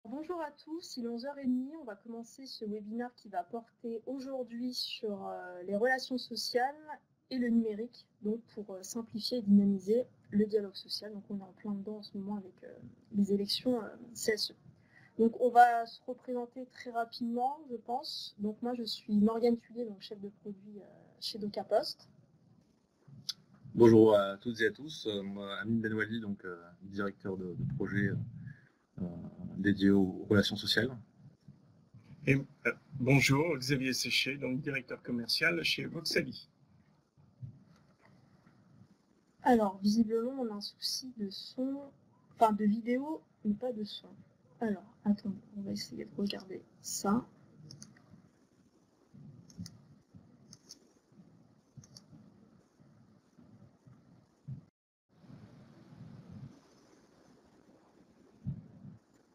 Bonjour à tous, il est 11h30, on va commencer ce webinaire qui va porter aujourd'hui sur les relations sociales et le numérique, donc pour simplifier et dynamiser le dialogue social. Donc on est en plein dedans en ce moment avec les élections CSE. Donc on va se représenter très rapidement, je pense. Donc moi je suis Morgane Thuillier, donc chef de produit chez DocaPost. Bonjour à toutes et à tous, moi Amine Benwali, donc directeur de projet dédié aux relations sociales. Et, bonjour, Xavier Séché, donc directeur commercial chez Voxali. Alors, visiblement, on a un souci de son, enfin de vidéo, mais pas de son. Alors, attendez, on va essayer de regarder ça.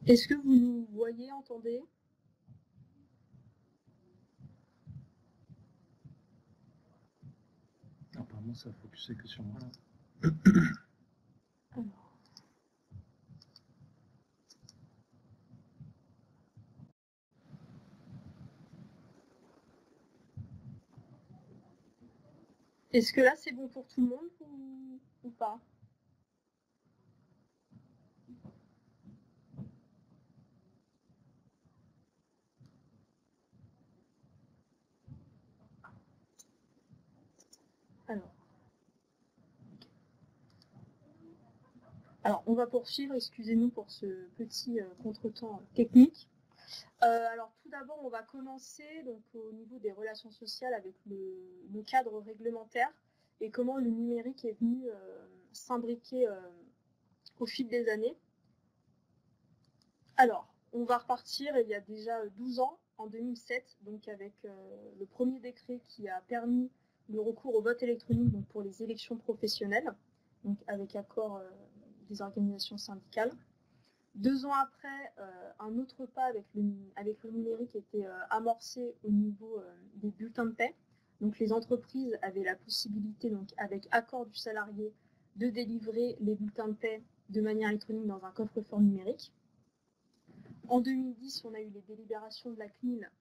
Est-ce que vous nous voyez, entendez? Apparemment, ça a focusé que sur moi là. Alors. Est-ce que là c'est bon pour tout le monde ou pas? Alors, on va poursuivre, excusez-nous pour ce petit contretemps technique. Alors tout d'abord, on va commencer donc, au niveau des relations sociales avec le cadre réglementaire et comment le numérique est venu s'imbriquer au fil des années. Alors, on va repartir il y a déjà 12 ans, en 2007, donc avec le premier décret qui a permis le recours au vote électronique donc pour les élections professionnelles, donc avec accord des organisations syndicales. 2 ans après, un autre pas avec le numérique était amorcé au niveau des bulletins de paie. Donc les entreprises avaient la possibilité, donc, avec accord du salarié, de délivrer les bulletins de paie de manière électronique dans un coffre-fort numérique. En 2010, on a eu les délibérations de la CNIL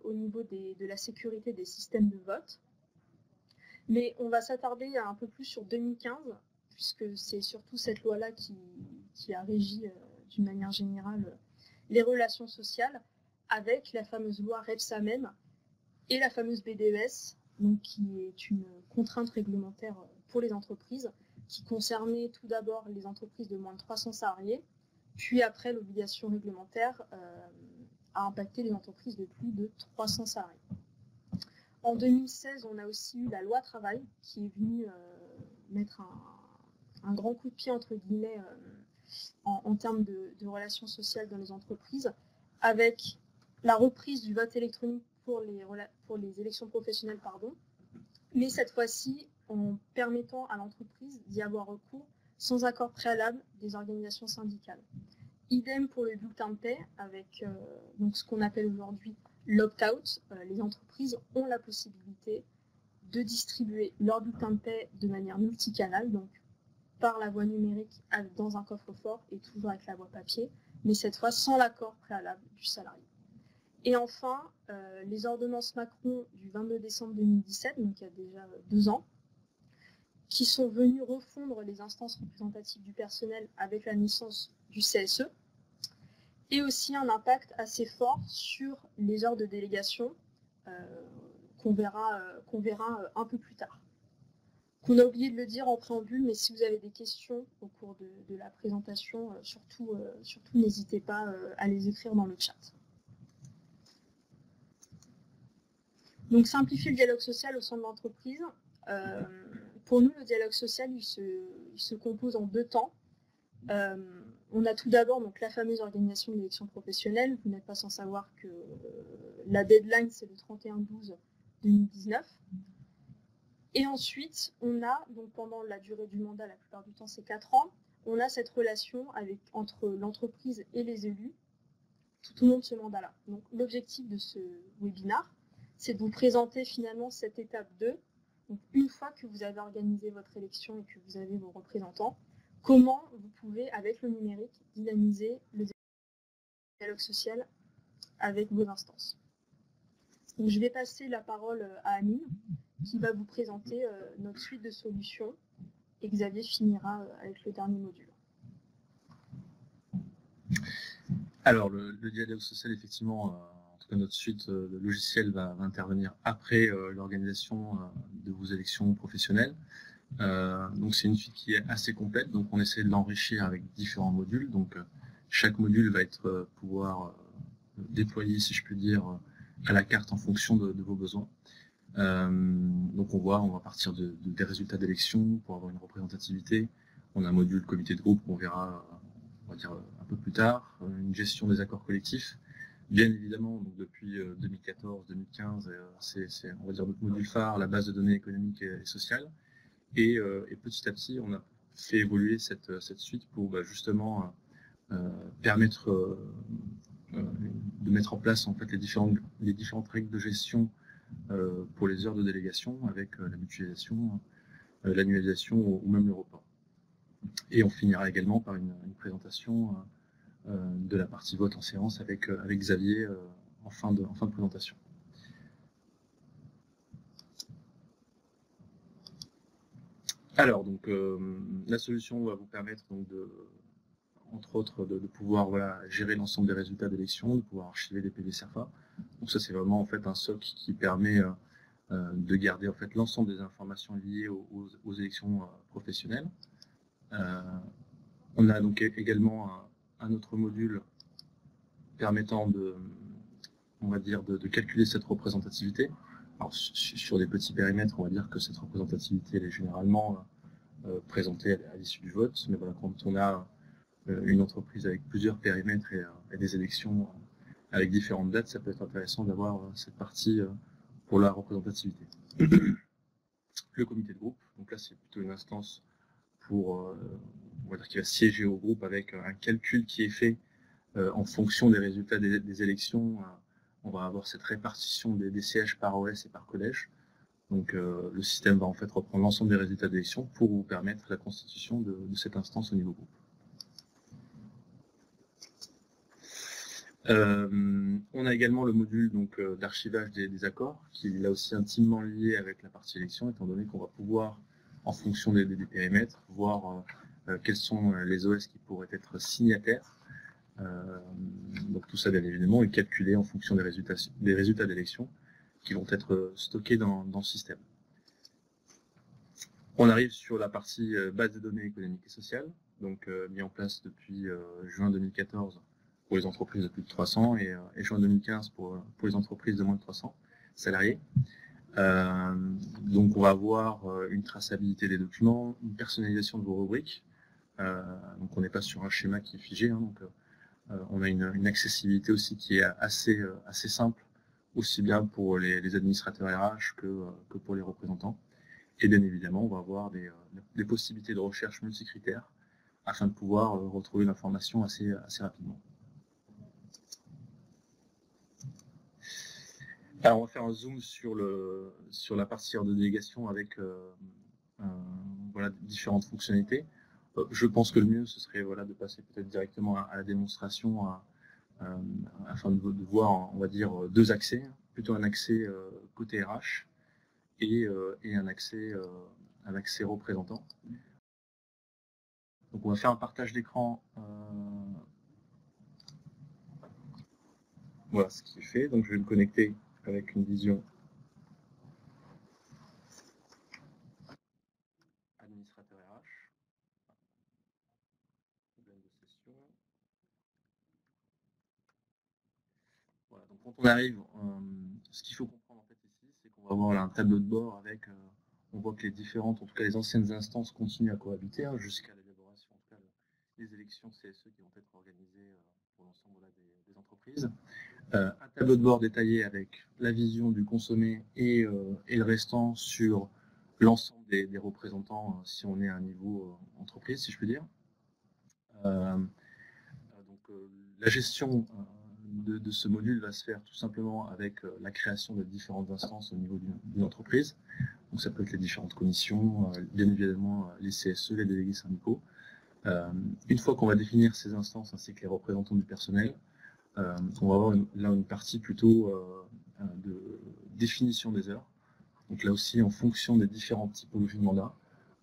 au niveau de la sécurité des systèmes de vote. Mais on va s'attarder un peu plus sur 2015, puisque c'est surtout cette loi-là qui a régi d'une manière générale les relations sociales, avec la fameuse loi Rebsamen et la fameuse BDES, donc qui est une contrainte réglementaire pour les entreprises, qui concernait tout d'abord les entreprises de moins de 300 salariés, puis après l'obligation réglementaire a impacté les entreprises de plus de 300 salariés. En 2016, on a aussi eu la loi travail qui est venue mettre un grand coup de pied entre guillemets en termes de relations sociales dans les entreprises, avec la reprise du vote électronique pour les élections professionnelles, mais cette fois-ci en permettant à l'entreprise d'y avoir recours sans accord préalable des organisations syndicales. Idem pour le bulletin de paie, avec donc ce qu'on appelle aujourd'hui l'opt-out. Les entreprises ont la possibilité de distribuer leur bulletin de paie de manière multicanale, donc par la voie numérique dans un coffre-fort et toujours avec la voie papier, mais cette fois sans l'accord préalable du salarié. Et enfin, les ordonnances Macron du 22 décembre 2017, donc il y a déjà 2 ans, qui sont venues refondre les instances représentatives du personnel avec la naissance du CSE, et aussi un impact assez fort sur les heures de délégation qu'on verra un peu plus tard. Qu'on a oublié de le dire en préambule, mais si vous avez des questions au cours de la présentation, surtout n'hésitez pas à les écrire dans le chat. Donc simplifier le dialogue social au sein de l'entreprise. Pour nous, le dialogue social, il se compose en 2 temps. On a tout d'abord donc la fameuse organisation de l'élection professionnelle. Vous n'êtes pas sans savoir que la deadline, c'est le 31/12/2019. Et ensuite, on a, donc pendant la durée du mandat, la plupart du temps c'est 4 ans, on a cette relation entre l'entreprise et les élus tout au long de ce mandat-là. Donc l'objectif de ce webinaire, c'est de vous présenter finalement cette étape 2. Donc une fois que vous avez organisé votre élection et que vous avez vos représentants, comment vous pouvez, avec le numérique, dynamiser le dialogue social avec vos instances. Donc, je vais passer la parole à Amine, qui va vous présenter notre suite de solutions, et Xavier finira avec le dernier module. Alors, le dialogue social, effectivement, en tout cas notre suite de logiciels va intervenir après l'organisation de vos élections professionnelles. Donc c'est une suite qui est assez complète, donc on essaie de l'enrichir avec différents modules. Donc chaque module va être pouvoir déployer, si je puis dire, à la carte en fonction de vos besoins. Donc on va partir des résultats d'élection pour avoir une représentativité. On a un module comité de groupe qu'on verra, on va dire, un peu plus tard, une gestion des accords collectifs. Bien évidemment, donc depuis 2014-2015, c'est, on va dire, notre module phare, la base de données économiques et sociales. Et petit à petit, on a fait évoluer cette suite pour justement permettre de mettre en place en fait les différentes règles de gestion pour les heures de délégation avec la mutualisation, l'annualisation ou même le report. Et on finira également par une présentation de la partie vote en séance avec Xavier en fin de présentation. Alors, donc, la solution va vous permettre donc entre autres de pouvoir gérer l'ensemble des résultats d'élection, de pouvoir archiver des PV CERFA. Donc ça, c'est vraiment en fait un socle qui permet de garder en fait l'ensemble des informations liées aux élections professionnelles. On a donc également un autre module permettant on va dire, de calculer cette représentativité. Alors, sur des petits périmètres, on va dire que cette représentativité elle est généralement présentée à l'issue du vote, mais voilà, quand on a une entreprise avec plusieurs périmètres et des élections avec différentes dates, ça peut être intéressant d'avoir cette partie pour la représentativité. Le comité de groupe, donc là c'est plutôt une instance pour, on va dire, qui va siéger au groupe avec un calcul qui est fait en fonction des résultats des élections. On va avoir cette répartition des sièges par OS et par collège. Donc le système va en fait reprendre l'ensemble des résultats d'élection pour vous permettre la constitution de cette instance au niveau groupe. On a également le module d'archivage des accords, qui est là aussi intimement lié avec la partie élection, étant donné qu'on va pouvoir, en fonction des périmètres, voir quels sont les OS qui pourraient être signataires. Donc tout ça, bien évidemment, est calculé en fonction des résultats d'élection qui vont être stockés dans le système. On arrive sur la partie base de données économiques et sociales, donc mis en place depuis juin 2014 pour les entreprises de plus de 300 et juin 2015 pour les entreprises de moins de 300 salariés. Donc on va avoir une traçabilité des documents, une personnalisation de vos rubriques. Donc on n'est pas sur un schéma qui est figé, hein, donc on a une accessibilité aussi qui est assez simple, aussi bien pour les administrateurs RH que pour les représentants. Et bien évidemment, on va avoir des possibilités de recherche multicritères afin de pouvoir retrouver l'information assez rapidement. Alors, on va faire un zoom sur la partie heure de délégation avec différentes fonctionnalités. Je pense que le mieux, ce serait de passer peut-être directement à la démonstration afin de voir, on va dire, deux accès, plutôt un accès côté RH et un accès représentant. Donc on va faire un partage d'écran. Voilà ce qui est fait. Donc je vais me connecter avec une vision administrateur RH. Problème de session. Voilà, donc quand on arrive, ce qu'il faut comprendre en fait ici, c'est qu'on va avoir là, un tableau de bord avec, on voit que les différentes, en tout cas les anciennes instances continuent à cohabiter jusqu'à l'élaboration, en tout cas les élections CSE qui vont être organisées pour l'ensemble des entreprises. Un tableau de bord détaillé avec la vision du consommé et le restant sur l'ensemble des représentants si on est à un niveau entreprise, si je puis dire. La gestion de ce module va se faire tout simplement avec la création de différentes instances au niveau d'une entreprise. Donc ça peut être les différentes commissions, bien évidemment les CSE, les délégués syndicaux. Une fois qu'on va définir ces instances ainsi que les représentants du personnel, on va avoir là une partie plutôt de définition des heures. Donc là aussi, en fonction des différentes typologies de mandats,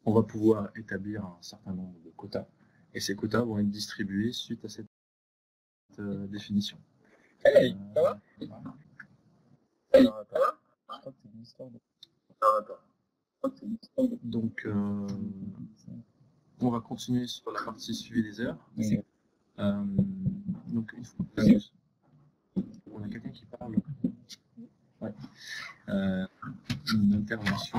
on va pouvoir établir un certain nombre de quotas. Et ces quotas vont être distribués suite à cette définition. Hey, ça va? Voilà. Non, attends. Je crois que c'est une histoire de... Donc, on va continuer sur la partie suivi des heures. Oui. Donc, on a quelqu'un qui parle. Ouais. Une intervention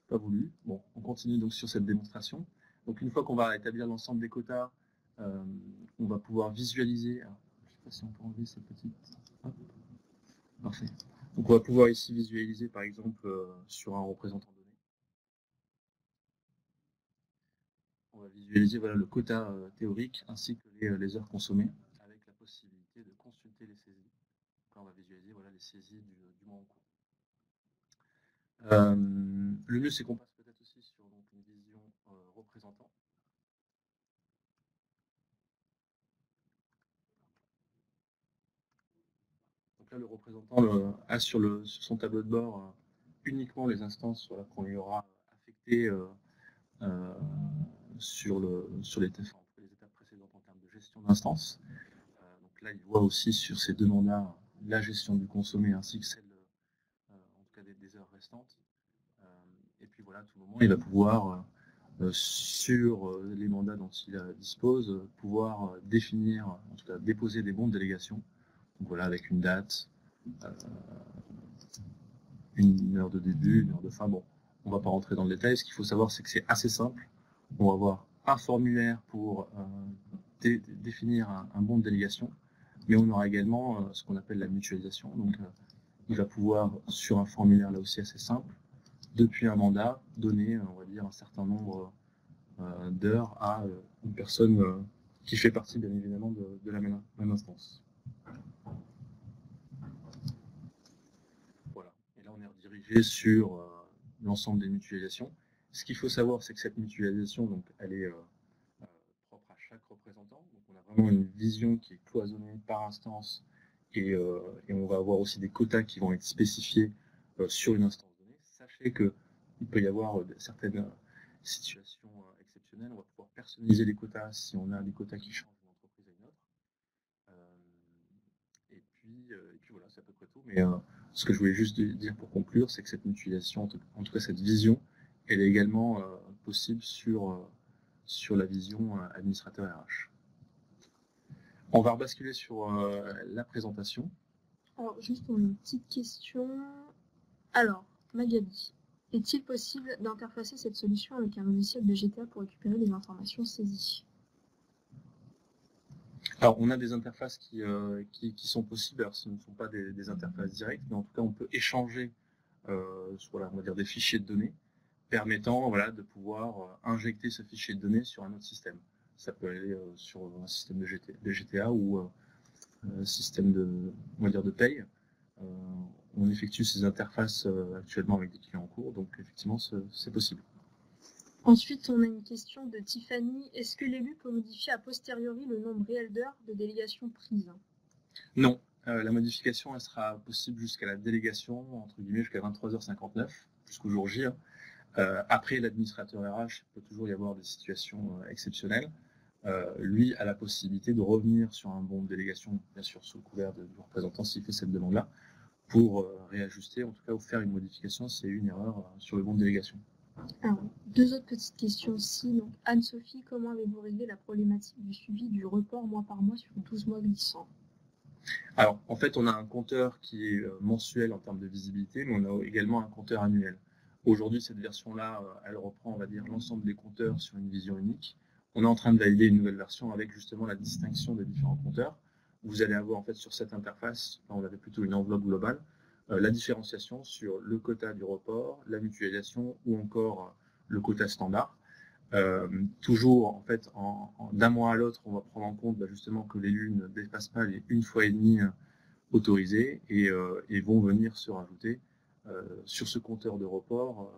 pas voulue. Bon, on continue donc sur cette démonstration. Donc, une fois qu'on va établir l'ensemble des quotas, on va pouvoir visualiser. Alors, je ne sais pas si on peut enlever ces petites. Hop. Parfait. Donc, on va pouvoir ici visualiser, par exemple, sur un représentant donné. On va visualiser voilà, le quota théorique ainsi que les heures consommées, avec la possibilité de consulter les saisies. Donc là, on va visualiser voilà, les saisies du mois en cours. Le mieux, c'est qu'on passe peut-être aussi sur donc, une vision représentant. Donc là, le représentant a sur son tableau de bord uniquement les instances voilà, qu'on lui aura affectées sur les étapes précédentes en termes de gestion d'instances. Donc là, il voit aussi sur ces deux mandats la gestion du consommé ainsi que celle en tout cas des heures restantes. Et puis voilà, à tout moment, il va pouvoir, sur les mandats dont il dispose, pouvoir définir, en tout cas déposer des bons de délégation. Donc voilà, avec une date, une heure de début, une heure de fin. Bon, on ne va pas rentrer dans le détail. Ce qu'il faut savoir, c'est que c'est assez simple. On va avoir un formulaire pour définir un bon de délégation, mais on aura également ce qu'on appelle la mutualisation. Donc, il va pouvoir, sur un formulaire là aussi assez simple, depuis un mandat, donner, on va dire, un certain nombre d'heures à une personne qui fait partie, bien évidemment, de la même instance. Voilà. Et là, on est redirigé sur l'ensemble des mutualisations. Ce qu'il faut savoir, c'est que cette mutualisation, donc, elle est propre à chaque représentant. Donc, on a vraiment une vision qui est cloisonnée par instance et on va avoir aussi des quotas qui vont être spécifiés sur une instance donnée. Sachez qu'il peut y avoir certaines situations exceptionnelles. On va pouvoir personnaliser les quotas si on a des quotas qui changent d'une entreprise à une autre. Et puis voilà, c'est à peu près tout. Mais ce que je voulais juste dire pour conclure, c'est que cette mutualisation, en tout cas cette vision, elle est également possible sur la vision administrateur RH. On va rebasculer sur la présentation. Alors, juste une petite question. Alors, Magali, est-il possible d'interfacer cette solution avec un logiciel de GTA pour récupérer les informations saisies? Alors, on a des interfaces qui sont possibles. Alors, ce ne sont pas des interfaces directes, mais en tout cas, on peut échanger voilà, on va dire des fichiers de données permettant voilà, de pouvoir injecter ce fichier de données sur un autre système. Ça peut aller sur un système de GTA ou système on va dire de paye. On effectue ces interfaces actuellement avec des clients en cours, donc effectivement, c'est possible. Ensuite, on a une question de Tiffany. Est-ce que l'élu peut modifier a posteriori le nombre réel d'heures de délégation prise? Non. La modification, elle sera possible jusqu'à la délégation, entre guillemets, jusqu'à 23h59, jusqu'au jour J. Après, l'administrateur RH, il peut toujours y avoir des situations exceptionnelles. Lui a la possibilité de revenir sur un bon de délégation, bien sûr sous le couvert du représentant s'il fait cette demande-là, pour réajuster, en tout cas, ou faire une modification s'il y a eu une erreur sur le bon de délégation. Alors, deux autres petites questions aussi. Donc, Anne-Sophie, comment avez-vous réglé la problématique du suivi du report mois par mois sur 12 mois glissants? Alors, en fait, on a un compteur qui est mensuel en termes de visibilité, mais on a également un compteur annuel. Aujourd'hui, cette version-là, elle reprend, on va dire, l'ensemble des compteurs sur une vision unique. On est en train de valider une nouvelle version avec justement la distinction des différents compteurs. Vous allez avoir, en fait, sur cette interface, là, on avait plutôt une enveloppe globale, la différenciation sur le quota du report, la mutualisation ou encore le quota standard. Toujours, en fait, d'un mois à l'autre, on va prendre en compte justement que l'élu ne dépasse pas les 1,5 fois autorisés et vont venir se rajouter sur ce compteur de report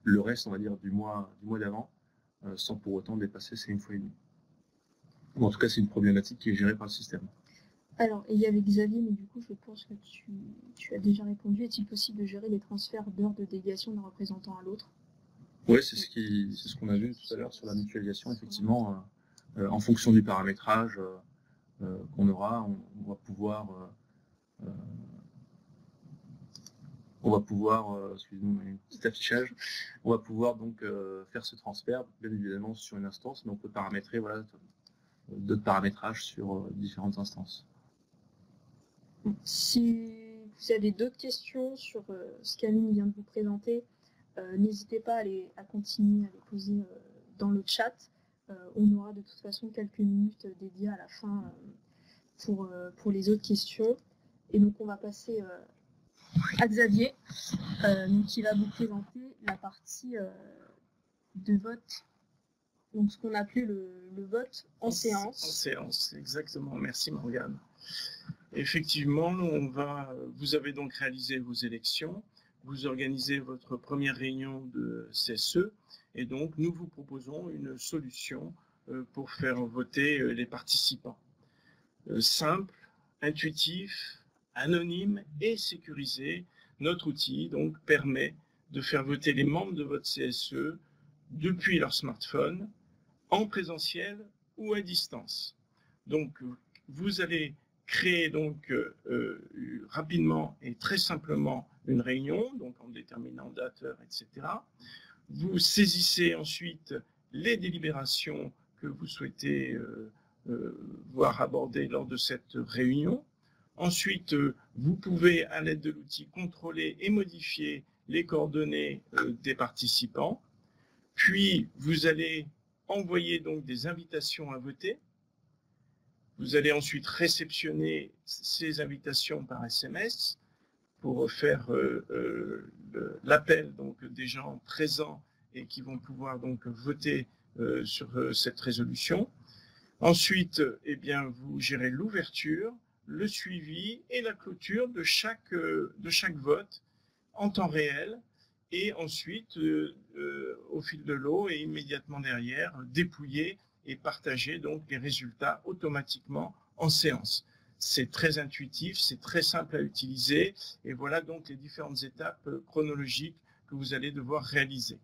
le reste, on va dire, du mois d'avant, sans pour autant dépasser ces 1,5 fois. En tout cas, c'est une problématique qui est gérée par le système. Alors, et il y avait Xavier, mais du coup, je pense que tu as déjà répondu. Est-il possible de gérer les transferts d'heures de délégation d'un représentant à l'autre? Oui, c'est ce qu'on a vu tout à l'heure sur la mutualisation. Effectivement, en fonction du paramétrage qu'on aura, on va pouvoir excusez-moi, un petit affichage, on va pouvoir donc faire ce transfert, bien évidemment sur une instance, mais on peut paramétrer voilà, d'autres paramétrages sur différentes instances. Si vous avez d'autres questions sur ce qu'Amine vient de vous présenter, n'hésitez pas à continuer à les poser dans le chat. On aura de toute façon quelques minutes dédiées à la fin pour les autres questions. Et donc on va passer à Xavier, qui va vous présenter la partie de vote, donc ce qu'on appelait le vote en séance. En séance, exactement. Merci Morgane. Effectivement, vous avez donc réalisé vos élections, vous organisez votre première réunion de CSE, et donc nous vous proposons une solution pour faire voter les participants. Simple, intuitif, anonyme et sécurisé, notre outil donc permet de faire voter les membres de votre CSE depuis leur smartphone, en présentiel ou à distance. Donc vous allez créer donc rapidement et très simplement une réunion, donc en déterminant date, heure, etc. Vous saisissez ensuite les délibérations que vous souhaitez voir abordées lors de cette réunion. Ensuite, vous pouvez, à l'aide de l'outil, contrôler et modifier les coordonnées des participants. Puis, vous allez envoyer donc des invitations à voter. Vous allez ensuite réceptionner ces invitations par SMS pour faire l'appel donc des gens présents et qui vont pouvoir donc voter sur cette résolution. Ensuite, eh bien, vous gérez l'ouverture, le suivi et la clôture de chaque vote en temps réel, et ensuite, au fil de l'eau et immédiatement derrière, dépouiller et partager donc les résultats automatiquement en séance. C'est très intuitif, c'est très simple à utiliser, et voilà donc les différentes étapes chronologiques que vous allez devoir réaliser.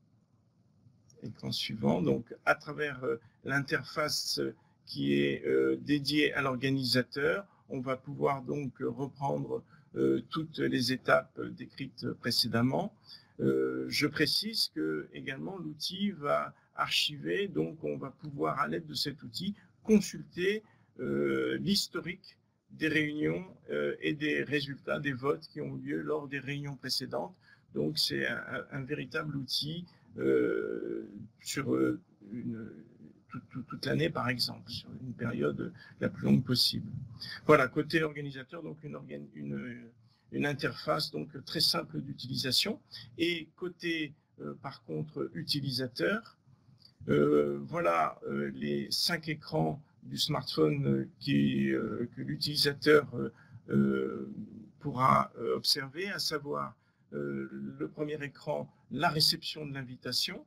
Écran suivant, donc à travers l'interface qui est dédiée à l'organisateur, on va pouvoir donc reprendre toutes les étapes décrites précédemment. Je précise que également l'outil va archiver, donc on va pouvoir à l'aide de cet outil consulter l'historique des réunions et des résultats des votes qui ont eu lieu lors des réunions précédentes. Donc c'est un véritable outil sur toute l'année par exemple, sur une période la plus longue possible. Voilà, côté organisateur, donc une interface donc très simple d'utilisation, et côté par contre utilisateur, voilà les 5 écrans du smartphone que l'utilisateur pourra observer, à savoir le premier écran, la réception de l'invitation,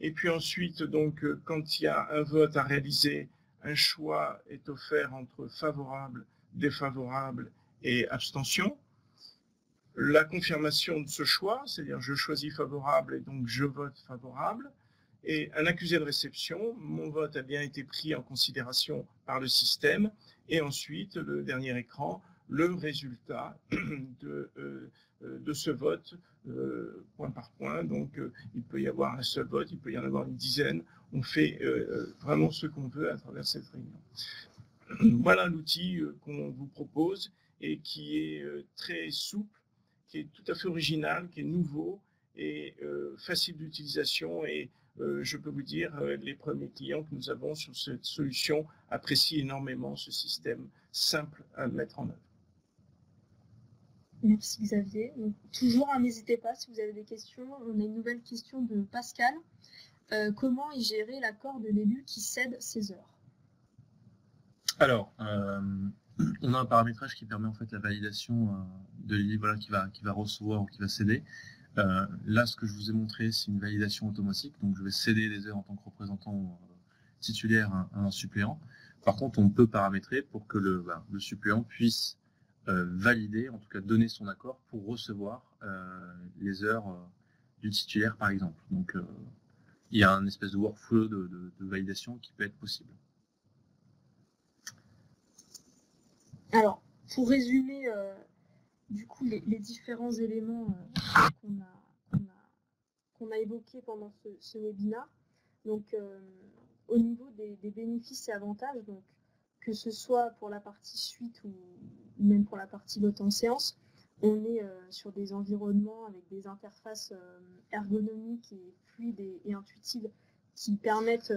et puis ensuite donc quand il y a un vote à réaliser, un choix est offert entre favorable, défavorable et abstention. La confirmation de ce choix, c'est-à-dire je choisis favorable et donc je vote favorable, et un accusé de réception, mon vote a bien été pris en considération par le système, et ensuite le dernier écran, le résultat de ce vote point par point. Donc il peut y avoir un seul vote, il peut y en avoir une dizaine, on fait vraiment ce qu'on veut à travers cette réunion. Voilà l'outil qu'on vous propose et qui est très souple, qui est tout à fait original, qui est nouveau et facile d'utilisation, et je peux vous dire, les premiers clients que nous avons sur cette solution apprécient énormément ce système simple à mettre en œuvre. Merci Xavier. Donc, toujours, n'hésitez pas si vous avez des questions. On a une nouvelle question de Pascal. Comment est géré l'accord de l'élu qui cède ses heures? Alors, on a un paramétrage qui permet en fait la validation de l'élu qui va recevoir ou qui va céder. Là, ce que je vous ai montré, c'est une validation automatique. Donc, je vais céder les heures en tant que représentant titulaire à un suppléant. Par contre, on peut paramétrer pour que le suppléant puisse valider, en tout cas donner son accord pour recevoir les heures du titulaire, par exemple. Donc, il y a un espèce de workflow de validation qui peut être possible. Alors, pour résumer du coup les différents éléments qu'on a évoqués pendant ce webinaire, donc au niveau des bénéfices et avantages, donc, que ce soit pour la partie suite ou même pour la partie vote en séance, on est sur des environnements avec des interfaces ergonomiques et fluides et intuitives qui permettent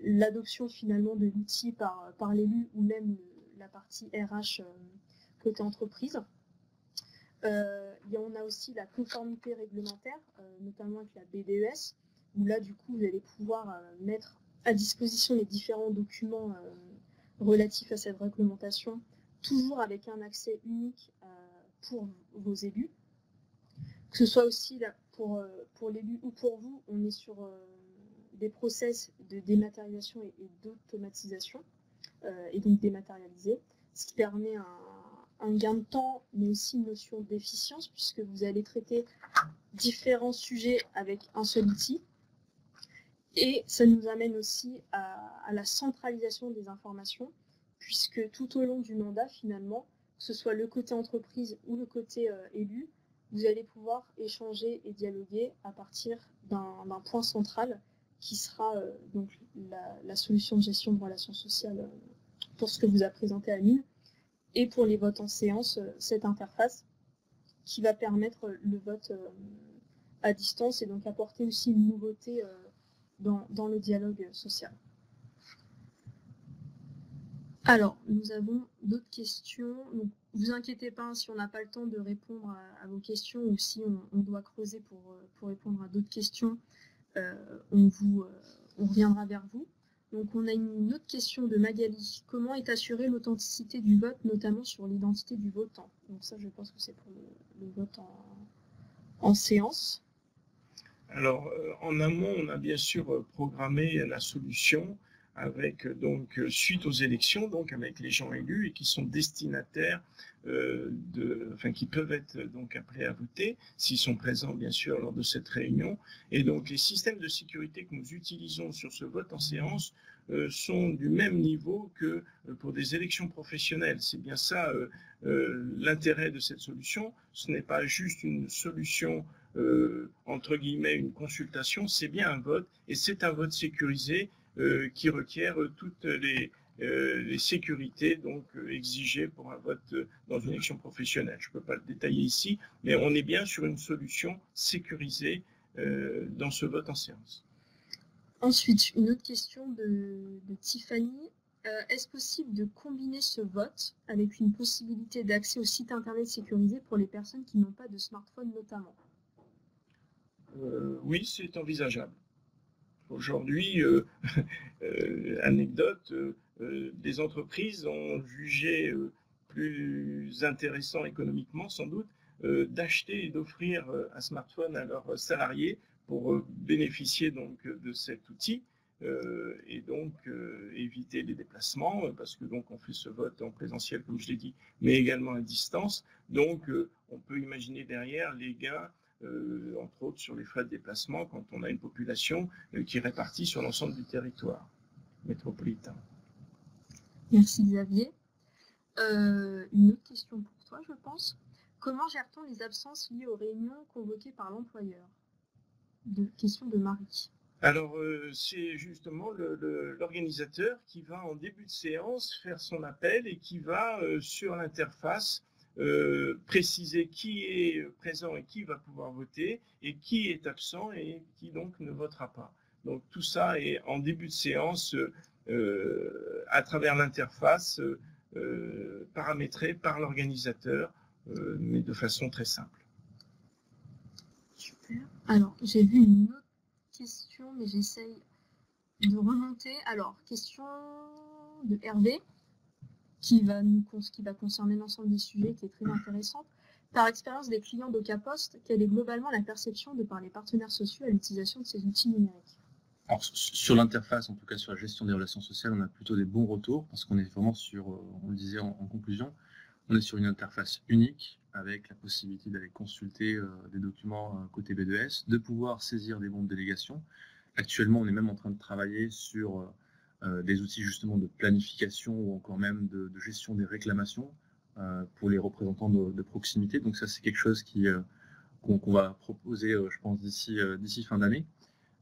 l'adoption finalement de l'outil par l'élu ou même la partie RH côté entreprise. On a aussi la conformité réglementaire, notamment avec la BDES, où là, du coup, vous allez pouvoir mettre à disposition les différents documents relatifs à cette réglementation, toujours avec un accès unique pour vos élus. Que ce soit aussi là, pour l'élu ou pour vous, on est sur des process de dématérialisation et d'automatisation, et donc dématérialisé, ce qui permet un gain de temps, mais aussi une notion d'efficience, puisque vous allez traiter différents sujets avec un seul outil. Et ça nous amène aussi à la centralisation des informations, puisque tout au long du mandat, finalement, que ce soit le côté entreprise ou le côté élu, vous allez pouvoir échanger et dialoguer à partir d'un point central qui sera donc la solution de gestion de relations sociales pour ce que vous a présenté Amine, et pour les votes en séance, cette interface qui va permettre le vote à distance et donc apporter aussi une nouveauté dans le dialogue social. Alors, nous avons d'autres questions. Donc, vous inquiétez pas si on n'a pas le temps de répondre à vos questions ou si on doit creuser pour répondre à d'autres questions, on reviendra vers vous. Donc, on a une autre question de Magali. Comment est assurée l'authenticité du vote, notamment sur l'identité du votant? Donc ça, je pense que c'est pour le vote en séance. Alors, en amont, on a bien sûr programmé la solution avec donc suite aux élections, donc avec les gens élus et qui sont destinataires qui peuvent être donc appelés à voter s'ils sont présents bien sûr lors de cette réunion. Et donc les systèmes de sécurité que nous utilisons sur ce vote en séance sont du même niveau que pour des élections professionnelles. C'est bien ça l'intérêt de cette solution. Ce n'est pas juste une solution entre guillemets une consultation, c'est bien un vote et c'est un vote sécurisé qui requiert toutes les sécurités donc exigées pour un vote dans une élection professionnelle. Je ne peux pas le détailler ici, mais on est bien sur une solution sécurisée dans ce vote en séance. Ensuite, une autre question de Tiffany. Est-ce possible de combiner ce vote avec une possibilité d'accès au site internet sécurisé pour les personnes qui n'ont pas de smartphone notamment? Oui, c'est envisageable. Aujourd'hui, anecdote, des entreprises ont jugé plus intéressant économiquement, sans doute, d'acheter et d'offrir un smartphone à leurs salariés pour bénéficier donc de cet outil et donc éviter les déplacements, parce que donc on fait ce vote en présentiel, comme je l'ai dit, mais également à distance. Donc, on peut imaginer derrière les gains entre autres sur les frais de déplacement quand on a une population qui est répartie sur l'ensemble du territoire métropolitain. Merci Xavier. Une autre question pour toi, je pense. Comment gère-t-on les absences liées aux réunions convoquées par l'employeur? Question de Marie. Alors, c'est justement l'organisateur qui va en début de séance faire son appel et qui va sur l'interface préciser qui est présent et qui va pouvoir voter et qui est absent et qui donc ne votera pas. Donc tout ça est en début de séance à travers l'interface paramétré par l'organisateur, mais de façon très simple. Super. Alors, j'ai vu une autre question, mais j'essaye de remonter. Alors, question de Hervé. Qui va concerner l'ensemble des sujets, qui est très intéressante. Par expérience des clients d'Ocapost, quelle est globalement la perception de par les partenaires sociaux à l'utilisation de ces outils numériques? Alors, sur l'interface, en tout cas sur la gestion des relations sociales, on a plutôt des bons retours parce qu'on est vraiment sur, on le disait en conclusion, on est sur une interface unique avec la possibilité d'aller consulter des documents côté B2S, de pouvoir saisir des bons de délégation. Actuellement, on est même en train de travailler sur des outils justement de planification ou encore même de gestion des réclamations pour les représentants de proximité. Donc ça, c'est quelque chose qu'on va proposer, je pense, d'ici fin d'année.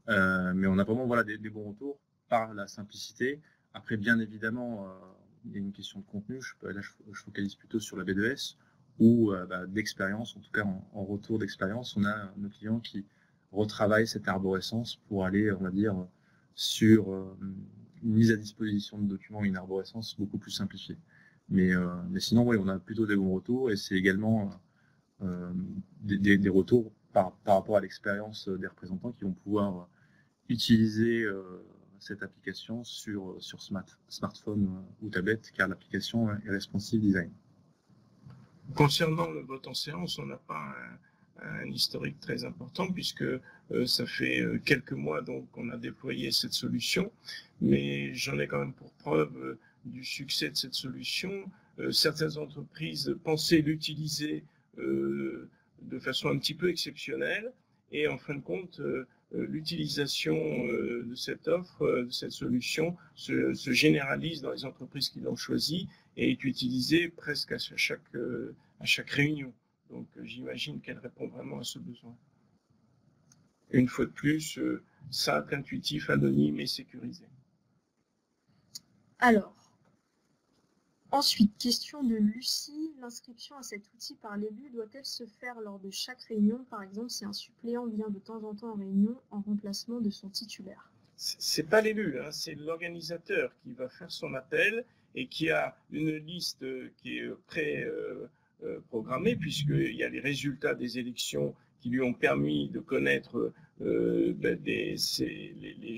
Mais on a vraiment des bons retours par la simplicité. Après, bien évidemment, il y a une question de contenu. Là, je focalise plutôt sur la B2S ou d'expérience, en tout cas en retour d'expérience. On a nos clients qui retravaillent cette arborescence pour aller, on va dire, sur une mise à disposition de documents, une arborescence beaucoup plus simplifiée. Mais sinon, oui, on a plutôt des bons retours et c'est également des retours par rapport à l'expérience des représentants qui vont pouvoir utiliser cette application sur smartphone ou tablette, car l'application est responsive design. Concernant le vote en séance, on n'a pas un historique très important puisque ça fait quelques mois donc qu'on a déployé cette solution, mais j'en ai quand même pour preuve du succès de cette solution. Certaines entreprises pensaient l'utiliser de façon un petit peu exceptionnelle et en fin de compte, l'utilisation de cette offre, de cette solution se généralise dans les entreprises qui l'ont choisi et est utilisée presque à chaque réunion. Donc j'imagine qu'elle répond vraiment à ce besoin. Une fois de plus, simple, intuitif, anonyme et sécurisé. Alors, ensuite, question de Lucie. L'inscription à cet outil par l'élu doit-elle se faire lors de chaque réunion, par exemple si un suppléant vient de temps en temps en réunion en remplacement de son titulaire? C'est pas l'élu, hein, c'est l'organisateur qui va faire son appel et qui a une liste qui est pré-programmée puisqu'il y a les résultats des élections qui lui ont permis de connaître les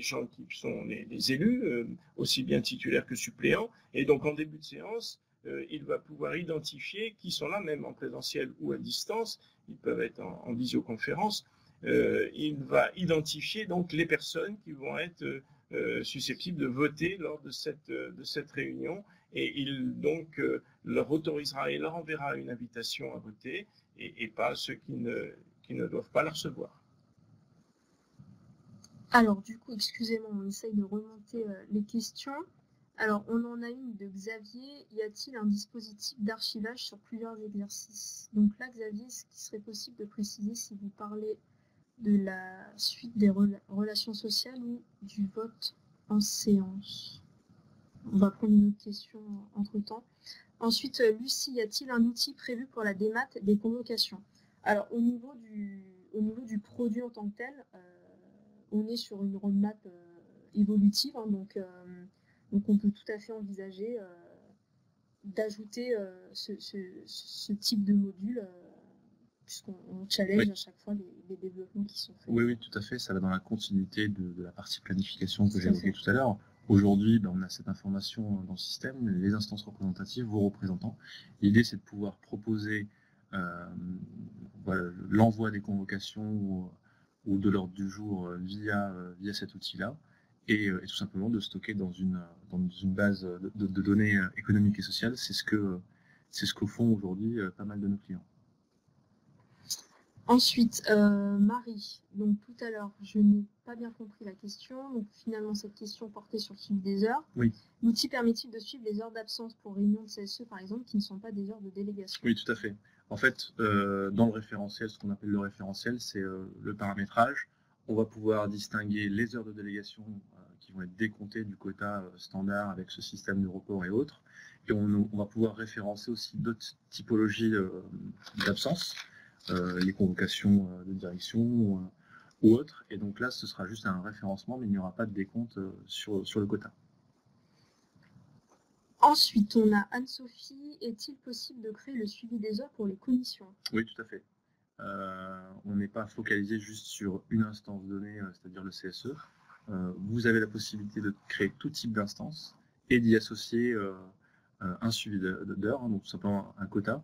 gens qui sont les élus, aussi bien titulaires que suppléants. Et donc en début de séance, il va pouvoir identifier qui sont là, même en présentiel ou à distance. Ils peuvent être en visioconférence. Il va identifier donc les personnes qui vont être susceptibles de voter lors de cette réunion. Et il donc leur autorisera et leur enverra une invitation à voter et pas ceux qui ne doivent pas la recevoir. Alors du coup, excusez-moi, on essaye de remonter les questions. Alors on en a une de Xavier. Y a-t-il un dispositif d'archivage sur plusieurs exercices? Donc là, Xavier, est-ce qu'il serait possible de préciser si vous parlez de la suite des relations sociales ou du vote en séance? On va prendre une autre question entre-temps. Ensuite, Lucie, y a-t-il un outil prévu pour la démat des convocations? Alors, au niveau du produit en tant que tel, on est sur une roadmap évolutive, hein, donc on peut tout à fait envisager d'ajouter ce type de module, puisqu'on challenge à chaque fois les développements qui sont faits. Oui, tout à fait, ça va dans la continuité de la partie planification que j'évoquais tout à l'heure. Aujourd'hui, on a cette information dans le système, les instances représentatives, vos représentants. L'idée, c'est de pouvoir proposer l'envoi des convocations ou de l'ordre du jour via cet outil-là, et tout simplement de stocker dans une base de données économiques et sociales. C'est ce que font aujourd'hui pas mal de nos clients. Ensuite, Marie, donc tout à l'heure, je n'ai pas bien compris la question. Donc finalement, cette question portait sur le suivi des heures. Oui. L'outil permet-il de suivre les heures d'absence pour réunion de CSE, par exemple, qui ne sont pas des heures de délégation? Oui, tout à fait. En fait, dans le référentiel, ce qu'on appelle le référentiel, c'est le paramétrage. On va pouvoir distinguer les heures de délégation qui vont être décomptées du quota standard avec ce système de report et autres. Et on va pouvoir référencer aussi d'autres typologies d'absence. Les convocations de direction ou autres. Et donc là, ce sera juste un référencement, mais il n'y aura pas de décompte sur le quota. Ensuite, on a Anne-Sophie. Est-il possible de créer le suivi des heures pour les commissions? Oui, tout à fait. On n'est pas focalisé juste sur une instance donnée, c'est-à-dire le CSE. Vous avez la possibilité de créer tout type d'instance et d'y associer un suivi d'heures, donc tout simplement un quota.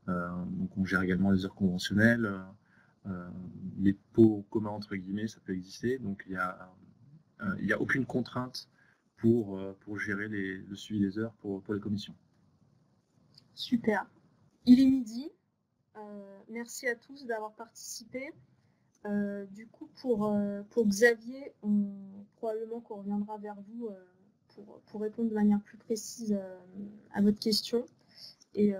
Donc on gère également les heures conventionnelles, les pots communs entre guillemets, ça peut exister. Donc il y a il n'y a aucune contrainte pour gérer le suivi des heures pour les commissions. Super. Il est midi. Merci à tous d'avoir participé. Du coup, pour Xavier, probablement qu'on reviendra vers vous pour répondre de manière plus précise à votre question. Et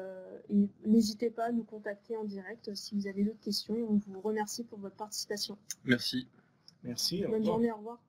n'hésitez pas à nous contacter en direct si vous avez d'autres questions. On vous remercie pour votre participation. Merci. Merci. Bonne journée, au revoir.